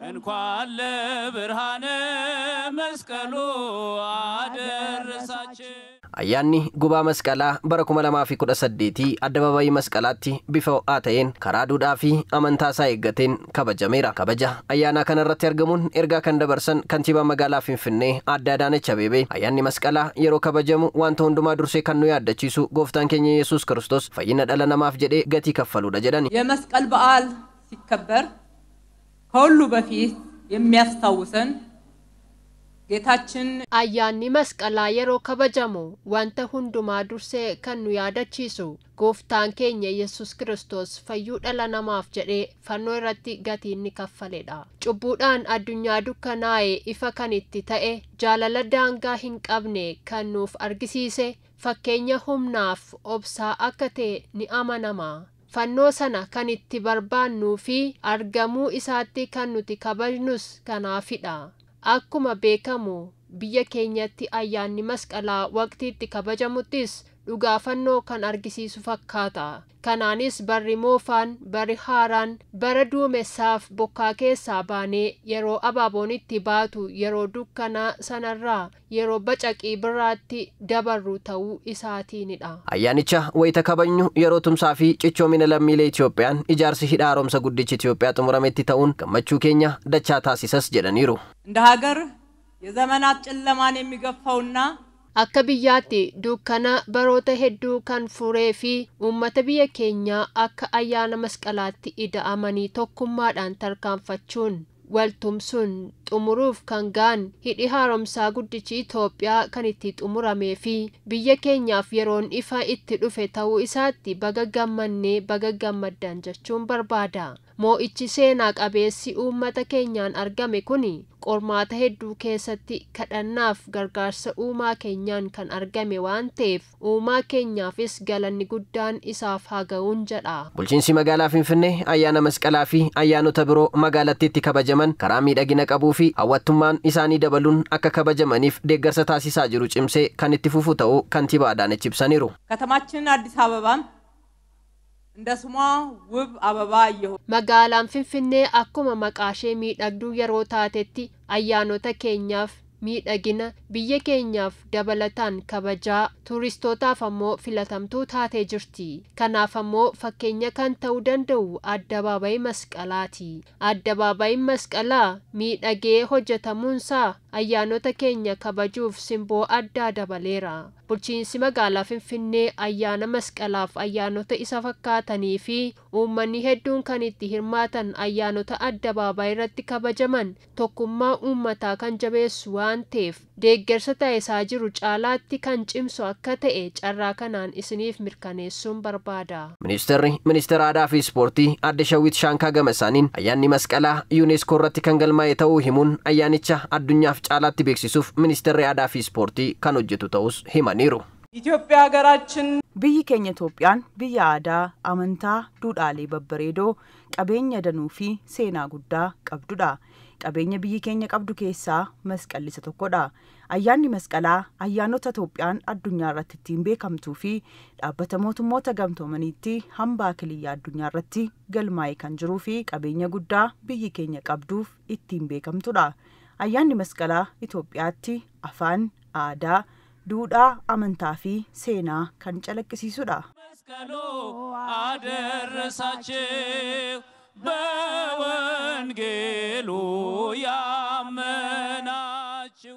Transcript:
እንኳን ለብርሃነ መስቀሉ አደረሳችሁ አያኒ ጉባ መስቀላ በረኩመ ለማፊ ኩደ ሰዴቲ አደባባይ መስቀላቲ ቢፈው አተየን ከራዱዳፊ አመንታሳ ይገቴን ከበጀሜራ ከበጃ አያና ከነረት ያርገሙን ኤርጋ ከንደበርሰን ከንቲባ መጋላ ፊንፍኔ አዳዳነች አቤቤ አያኒ መስቀላ የሮ ከበጀሙ ዋንተ ወንዱማ ዱርሴ ከኑ ያደቺሱ ጎፍታን ኬኛ ኢየሱስ ክርስቶስ ፈይነ ደለነማፍ ጀዴ ገቲ ከፈሉ ደጀዳኒ የመስቀል በዓል ሲከበር ከሁሉ በፊት የሚያስታውሰን ጌታችን አያኒ መስቀላ የሮ ከበጀሙ ዋንተ ሁንዱማ ዱርሴ ከኑ ያደቺሱ ጎፍታን ኬኛ ኢየሱስ ክርስቶስ ፈዩ ደለነማፍ ጀዴ ፈኖ ረቲ ገቲኒ ከፈሌዳ ጩቡዳን አዱኛ ዱከናዬ ኢፈ ከኒቲ ተኤ ጃለለ ዳንጋ ሂንቀብኔ ከኑፍ አርጊሲሴ fakkeenya humnaaf obsaa akka ta'e ni amanama. Fannoo sana kan itti barbaannuu fi argamuu isaatti kan nuti kabajnus kanaafidha. Akkuma beekamu biyya keenyatti ayyaanni masqalaa waqtiitti kabajamuttis dhugaa fannoo kan argisiisu fakkaata. Kanaanis barri moofaan, barri haaraan, bara duumessaaf bokkaa keessaa baanee yeroo abaaboonitti baatu yeroo dukkanaa sanarraa yeroo bacaqii biraatti dabarru ta'uu isaatiinidha. Ayyaanicha wayita kabajnu yeroo tumsaa fi cichoomina lammiilee Itoophiyaan ijaarsi hidha haaromsa guddichi Itoophiyaa xumurametti ta'uun gammachuu keenya dachaa taasisas jedhaniiru. እንደ ሀገር የዘመናት ጨለማን የሚገፋውና akka biyyaatti dukkana baroota hedduu kan furee fi uummata biyya keenya akka ayyaana masqalaatti ida'amanii tokkummaadhaan tarkaanfachuun waltumsuun xumuruuf kan gaan hidhi haaromsaa guddichi Itoophiyaa kan itti xumuramee fi biyya keenyaaf yeroon ifa itti dhufe ta'uu isaatti baga gammannee baga gammaddan jechuun barbaada. Moo'ichi seenaa qabeessi uummata keenyaan argame kuni qormaata hedduu keessatti kadhannaaf gargaarsa uumaa keenyaan kan argame waan ta'eef uumaa keenyaafis galanni guddaan isaaf haa ga'uun jedha. Bulchiinsi magaalaa Finfinnee ayyaana masqalaa fi ayyaanota biroo magaalattiitti kabajaman karaa miidhagina qabuu fi hawwattummaan isaanii dabaluun akka kabajamaniif deeggarsa taasisaa jiru cimsee kan itti fufu ta'uu kantiibaa Adaanech ibsaniiru. ከተማችን አዲስ አበባም እንደ ስሟ ውብ አበባ ይሁን magaalaan Finfinnee akkuma maqaashee miidhagduu yeroo taatetti ayyaanota keenyaaf miidhagina biyya keenyaaf dabalataan kabajaa turistootaaf ammoo filatamtuu taatee jirti. Kanaaf ammoo fakkeenya kan ta'uu danda'u addabaabayii masqalaati. Addabaabayiin masqalaa miidhagee hojjetamuunsaa ayyaanota keenya kabajuuf simboo addaa dabaleera. Bulchiinsi magaalaa Finfinnee ayyaana masqalaaf ayyaanota isa fakkaatanii fi uummanni hedduun kan itti hirmaatan ayyaanota addabaabayii irratti kabajaman tokkummaa uummataa kan jabeessu waan ta'eef deeggarsa taasisaa jiru caalaatti kan cimsu akka ta'e carraa kanaan isiniif mirkaneessuun barbaada. Ministeera Aadaa fi Ispoortii Aadde Shawwit Shaankaa Gamasaniin ayyaanni masqalaa UNESCO irratti kan galmaa'e ta'uu himuun ayyaanicha addunyaaf caalaatti beeksisuuf Ministeerri Aadaa fi Ispoortii kan hojjetu ta'us himaniiru. ኢትዮጵያ ሀገራችን biyyi keenya Itoophiyaan biyya aadaa, amantaa, duudhaalee babbareedoo, qabeenya danuu fi seenaa guddaa qabdudha. Qabeenya biyyi keenya qabdu keessaa masqalli isa tokkodha. Ayyaanni masqalaa ayyaanota Itoophiyaan addunyaa irratti ittiin beekamtuu fi dhaabbata mootummoota gamtoomaniitti hambaa kiliyyaa addunyaa irratti galmaa'ee kan jiruu fi qabeenya guddaa biyyi keenya qabduuf ittiin beekamtudha. Ayyaanni masqalaa Itoophiyaatti afaan, aadaa, duudhaa, amantaa fi seenaa kan calaqqisiisudha. መስቀሉ አደረሳችሁ በወንጌሉ ያመናችሁ